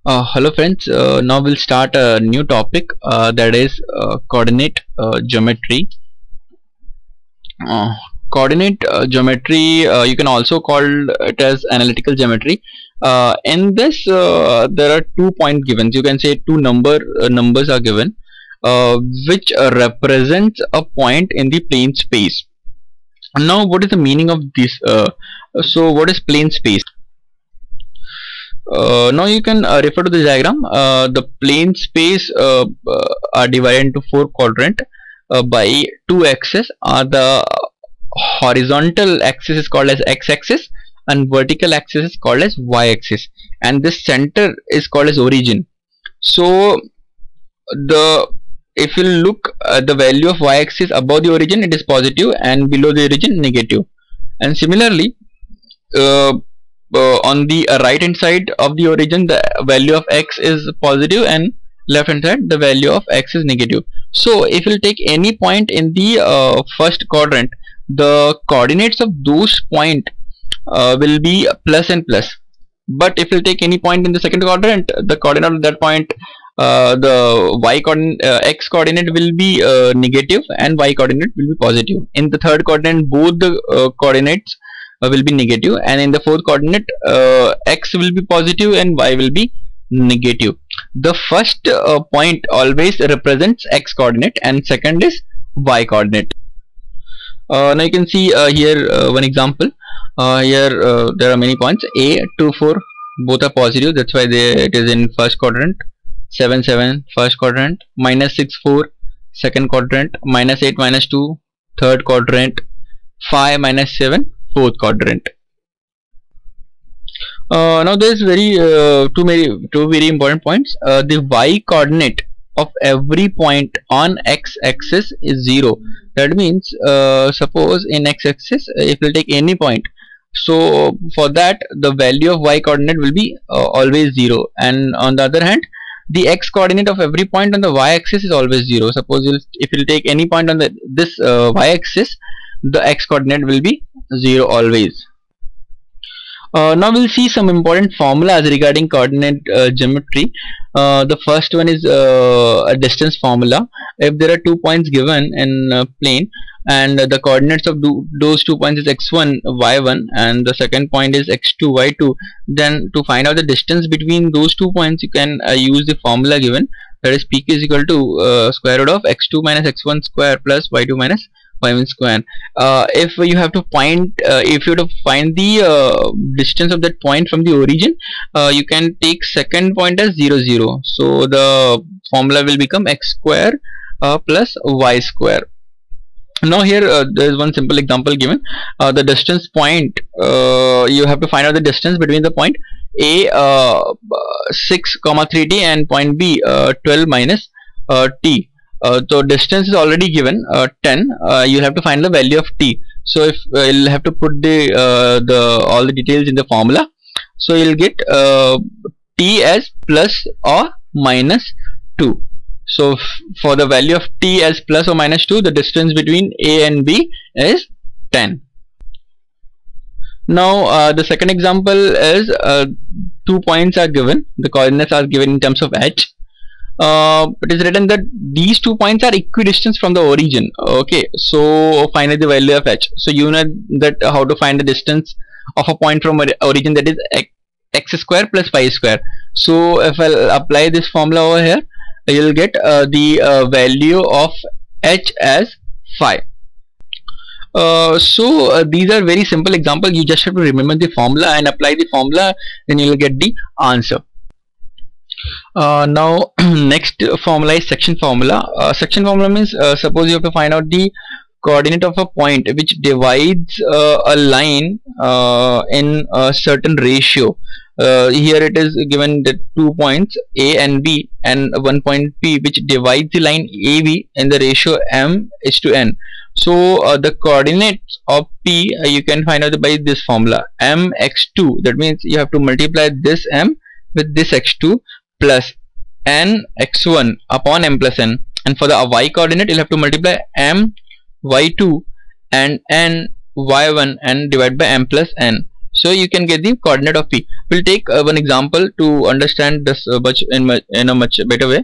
Hello friends, now we'll start a new topic that is coordinate geometry. Uh, Coordinate geometry, you can also call it as analytical geometry. In this, there are 2 points given. You can say two numbers are given, which represents a point in the plane space. Now, what is the meaning of this? So, what is plane space? Now you can refer to the diagram. The plane space are divided into four quadrants by two axes. The horizontal axis is called as x-axis and vertical axis is called as y-axis, and this center is called as origin. So the if you look at the value of y-axis above the origin, it is positive, and below the origin, negative. And similarly, on the right hand side of the origin, the value of x is positive, and left hand side the value of x is negative. So if you take any point in the first quadrant, the coordinates of those point will be plus and plus. But if you take any point in the second quadrant, the coordinate of that point, the y coordinate, x coordinate will be negative and y coordinate will be positive. In the third quadrant, both the coordinates will be negative, and in the fourth coordinate, x will be positive and y will be negative. The first point always represents x coordinate and second is y coordinate. Now you can see here one example. Here there are many points. A 2 4 both are positive, that's why it is in first quadrant. 7 7 first quadrant. Minus 6 4 second quadrant. Minus 8 minus 2 third quadrant. 5 minus 7 fourth quadrant. Now there is two very important points. The y coordinate of every point on x-axis is 0. That means suppose in x-axis, if you take any point, so for that the value of y coordinate will be always 0, and on the other hand, the x coordinate of every point on the y-axis is always 0. Suppose if you take any point on this y-axis, the x coordinate will be 0 always. Now we'll see some important formulas regarding coordinate geometry. The first one is a distance formula. If there are 2 points given in a plane and the coordinates of those 2 points is x1 y1 and the second point is x2 y2, then to find out the distance between those 2 points, you can use the formula given, that is pq is equal to square root of x2 minus x1 square plus y2 minus y1 square. If you have to find the distance of that point from the origin, you can take second point as 0 0. So the formula will become x square plus y square. Now here there is one simple example given. The distance point, you have to find out the distance between the point A 6, 3t and point B 12 minus t. So distance is already given 10. You have to find the value of t. So if you'll have to put all the details in the formula, so you'll get t as plus or minus 2. So for the value of t as plus or minus 2, the distance between A and B is 10. Now the second example is 2 points are given. The coordinates are given in terms of h. It is written that these 2 points are equidistant from the origin. Okay, so find the value of h. So you know that how to find the distance of a point from origin, that is x square plus y square. So if I'll apply this formula over here, you'll get the value of h as 5. So these are very simple examples. You just have to remember the formula and apply the formula, then you'll get the answer. Now next formula is section formula. Section formula means suppose you have to find out the coordinate of a point which divides a line in a certain ratio. Here it is given the 2 points A and B and 1 point P, which divides the line AB in the ratio m:n. So the coordinates of P you can find out by this formula, mx2. That means you have to multiply this m with this x2 plus n x1 upon m plus n, and for the y coordinate you'll have to multiply m y2 and n y1 and divide by m plus n. So you can get the coordinate of P. We'll take one example to understand this in a much better way.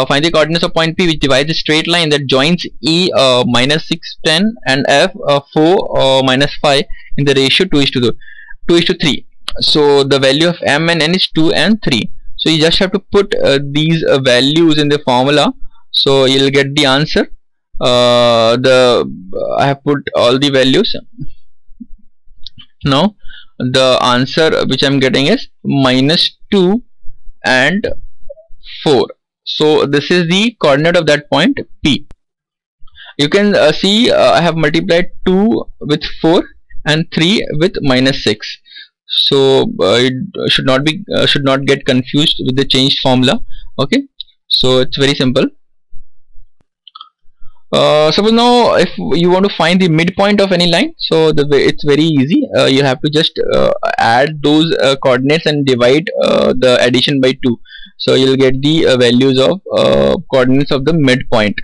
Find the coordinates of point P which divides a straight line that joins E -6, 10 and F 4 -5 in the ratio 2:3. So the value of M and N is 2 and 3. So you just have to put these values in the formula. So you'll get the answer. I have put all the values. Now the answer which I'm getting is -2 and 4. So this is the coordinate of that point P. You can see I have multiplied 2 with 4 and 3 with -6. So it should not get confused with the changed formula. Okay, so it's very simple. Suppose now if you want to find the midpoint of any line, so it's very easy. You have to just add those coordinates and divide the addition by 2. So you'll get the values of coordinates of the midpoint.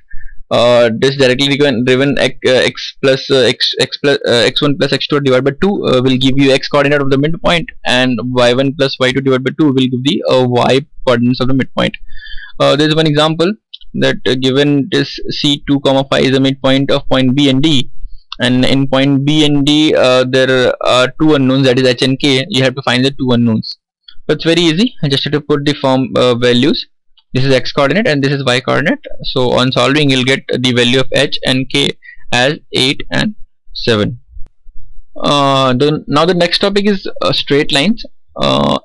This directly driven x x1 plus x2 divided by 2 will give you x coordinate of the midpoint, and y1 plus y2 divided by 2 will give the y coordinates of the midpoint. There is one example that given this C2, 5 is the midpoint of point B and D, and in point B and D there are two unknowns, that is h and k. You have to find the two unknowns. But it's very easy. I just have to put the form values. This is x coordinate and this is y coordinate. So on solving you'll get the value of h and k as 8 and 7. Now the next topic is straight lines.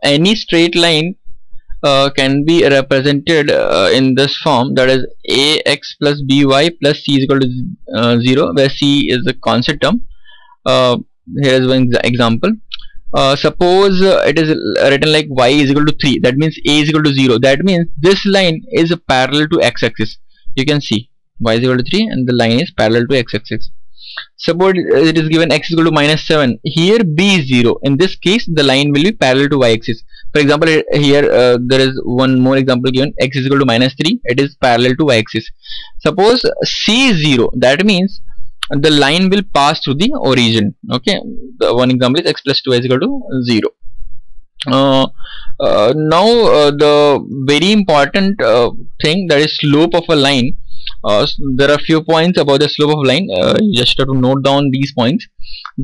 Any straight line can be represented in this form, that is ax plus by plus c is equal to 0, where c is a constant term. Here is one example. Suppose it is written like y is equal to 3, that means a is equal to 0. That means this line is parallel to x-axis. You can see y is equal to 3 and the line is parallel to x-axis. Suppose it is given x is equal to -7. Here b is 0. In this case the line will be parallel to y-axis. For example, here there is one more example given, x is equal to -3. It is parallel to y-axis. Suppose c is 0. That means the line will pass through the origin. Okay, the one example is x plus 2 is equal to 0. Now the very important thing, that is slope of a line. There are few points about the slope of a line. You just have to note down these points.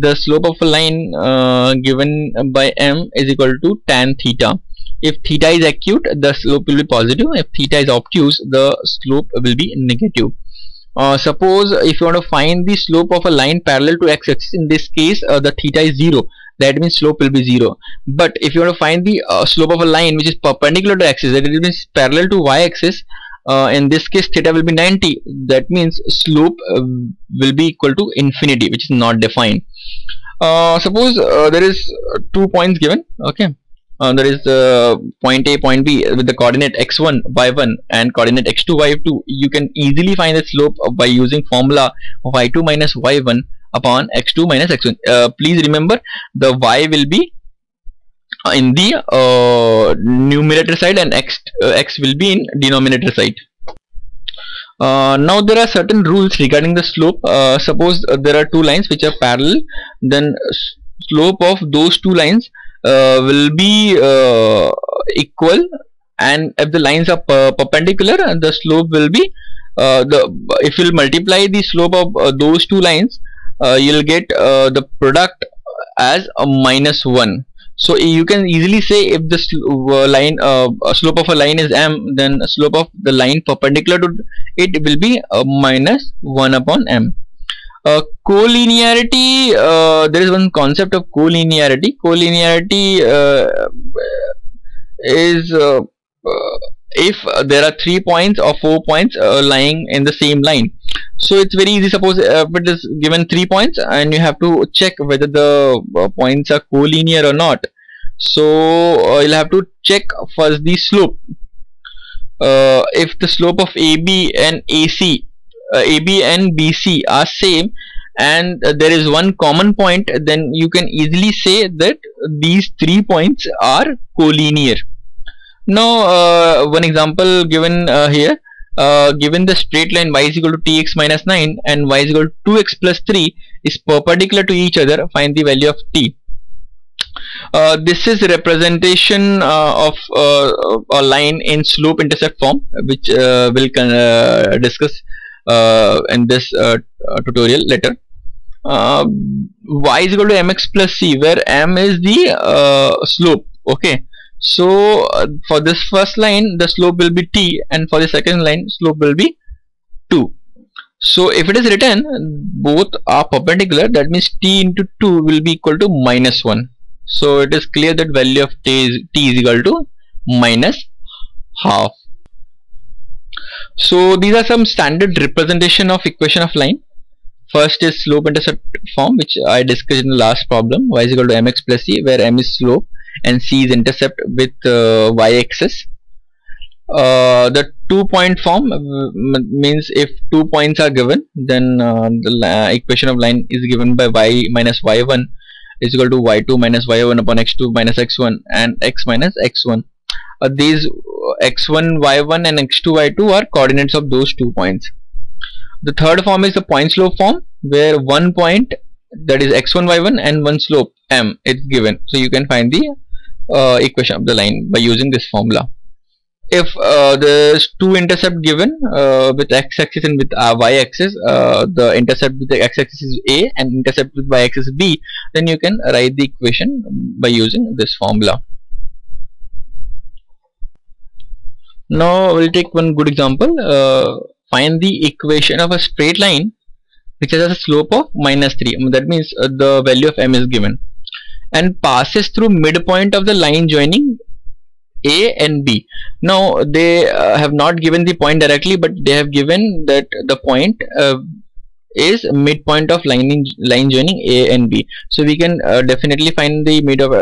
The slope of a line given by m is equal to tan theta. If theta is acute, the slope will be positive. If theta is obtuse, the slope will be negative. Suppose if you want to find the slope of a line parallel to x-axis, in this case the theta is 0. That means slope will be 0. But if you want to find the slope of a line which is perpendicular to axis, that means parallel to y-axis, in this case theta will be 90. That means slope will be equal to infinity, which is not defined. Suppose there is 2 points given. Okay, there is point A, point B with the coordinate x1, y1 and coordinate x2, y2. You can easily find the slope by using formula of y2 minus y1 upon x2 minus x1. Please remember, the y will be in the numerator side and x will be in denominator side. Now there are certain rules regarding the slope. Suppose there are two lines which are parallel, then slope of those two lines will be equal, and if the lines are perpendicular, the slope will be if you multiply the slope of those two lines, you'll get the product as a -1. So you can easily say, if the slope of a line is m, then slope of the line perpendicular to it will be -1 upon m. Collinearity, there is one concept of collinearity. Collinearity is if there are 3 points or 4 points lying in the same line. So it's very easy. Suppose it is given 3 points and you have to check whether the points are collinear or not. So you'll have to check first the slope. If the slope of AB and AC, AB and BC are same, and there is one common point, then you can easily say that these 3 points are collinear. Now one example given here, given the straight line y is equal to tx minus 9 and y is equal to 2x plus 3 is perpendicular to each other, find the value of t. This is representation of a line in slope intercept form, which we'll discuss in this tutorial later. Y is equal to mx plus c, where m is the slope. Okay, so for this first line the slope will be t, and for the second line slope will be 2. So if it is written both are perpendicular, that means t into 2 will be equal to minus 1. So it is clear that value of t is equal to minus half. So these are some standard representation of equation of line. First is slope intercept form, which I discussed in the last problem. Y is equal to mx plus c, where m is slope and c is intercept with y-axis. The 2-point form means if 2 points are given, then the equation of line is given by y minus y1 is equal to y2 minus y1 upon x2 minus x1 and x minus x1. These x1 y1 and x2 y2 are coordinates of those 2 points. The third form is the point slope form, where 1 point, that is x1 y1, and 1 slope m is given. So you can find the equation of the line by using this formula. If there's 2 intercept given with x-axis and with y-axis, the intercept with the x-axis is a and intercept with y-axis is b, then you can write the equation by using this formula. Now we'll take one good example. Find the equation of a straight line which has a slope of minus 3. That means the value of m is given and passes through midpoint of the line joining A and B. Now they have not given the point directly, but they have given that the point is midpoint of line joining A and B. So we can definitely find the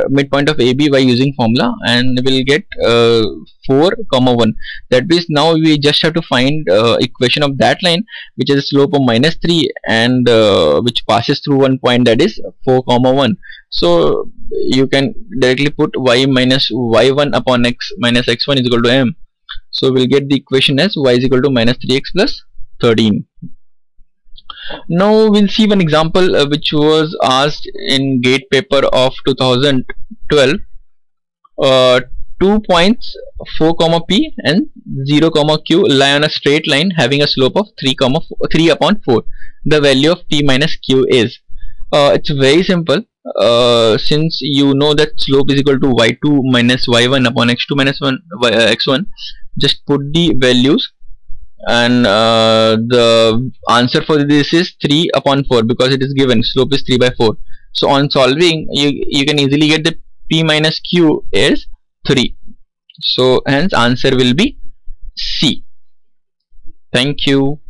midpoint of AB by using formula, and we'll get 4, 1. That means now we just have to find equation of that line which has a slope of minus 3 and which passes through one point, that is 4, 1. So you can directly put y minus y1 upon x minus x1 is equal to m. So we'll get the equation as y is equal to minus 3x plus 13. Now we'll see one example which was asked in GATE paper of 2012. 2 points 4, p and 0, q lie on a straight line having a slope of 3 upon 4. The value of p minus q is. It's very simple. Since you know that slope is equal to y2 minus y1 upon x2 minus x1, just put the values, and the answer for this is 3 upon 4 because it is given slope is 3 by 4. So on solving, you can easily get the p minus q is 3. So hence answer will be C. Thank you.